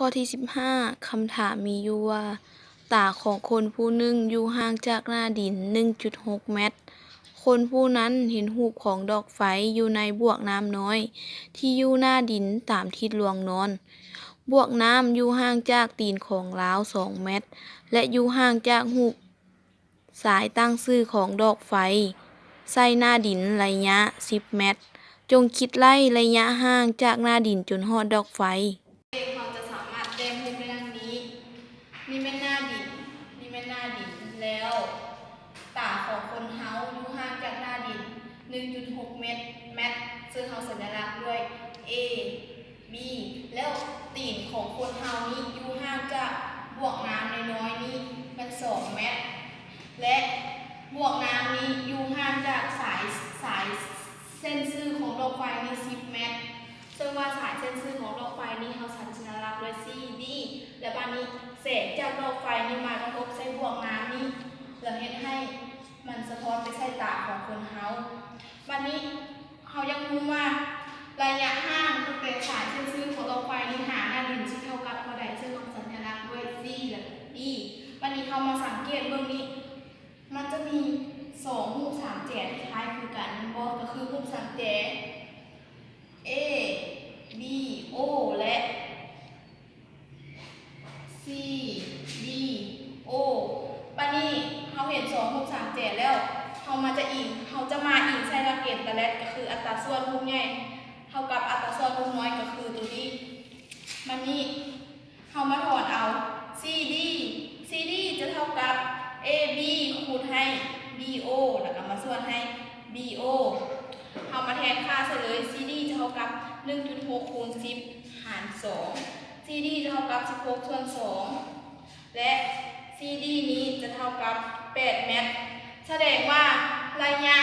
ข้อที่15คำถามมีอยู่ว่า ตาของคนผู้หนึ่งอยู่ห่างจากหน้าดิน 1.6 เมตร คนผู้นั้นเห็นรูปของดอกไฟอยู่ในบวกน้ำน้อย ที่อยู่หน้าดินตามทิศลวงนอน บวกน้ำอยู่ห่างจากตีนของลาว 2 เมตร และอยู่ห่างจากรูปสายตั้งชื่อของดอกไฟใส่หน้าดินระยะ 10 เมตร จงคิดไล่ระยะห่างจากหน้าดินจนฮอดดอกไฟเราจะสามารถแต้มรูปได้ดังนี้นี่เป็นหน้าดินนี่เป็นหน้าดินแล้วตาของคนเฮาอยู่ห่างจากหน้าดิน 1.6 เมตรซึ่งเฮาสัญลักษณ์ด้วย A B แล้วตีนของคนเฮานี้อยู่ห่างจากบวกน้ำน้อยๆนี้มัน 2 เมตร และบวกน้ำนี้อยู่ห่างจากสายเส้นซื่อของดอกไฟนี้ 10 เมตรซึ่งว่าสายเส้นซื่อของดอกไฟนี้เขาสัญลักษณ์ด้วย CD และบานนี้แสงจากดอกไฟนี้มากระทบใส่บวกน้ำนี้แล้วเฮ็ดให้มันสะท้อนไปใส่ตาของคนเฮาบานนี้เขายังรู้ว่าระยะห่างตั้งแต่สายเส้นซื่อของดอกไฟนี้หาหน้าดินที่เท่ากับเท่าใดซึ่งเขาสัญลักษณ์ด้วย C และ D บานนี้เขามาสังเกตเบื้องนี้มันจะมี2รูปสามแฉกที่คล้ายคือกันก็คือรูปสามแฉกA B O และ C D O ปานนี้เขาเห็น2รูปสามแฉกแล้วเขาจะมาอิงใส่หลักเกณฑ์ตะแลดก็คืออัตราส่วนรูปใหญ่เท่ากับอัตราส่วนรูปน้อยก็คือตัวนี้มันนี้เขามาถอดเอา CD จะเท่ากับ AB คูณให้ BO แล้วก็มาส่วนให้ BO เอามาแทนค่าเฉลย CD จะเท่ากับ 1.6 คูณ 10 หาร 2 CD จะเท่ากับ 16 ส่วน 2 และ CD นี้จะเท่ากับ 8 เมตร แสดงว่าระยะ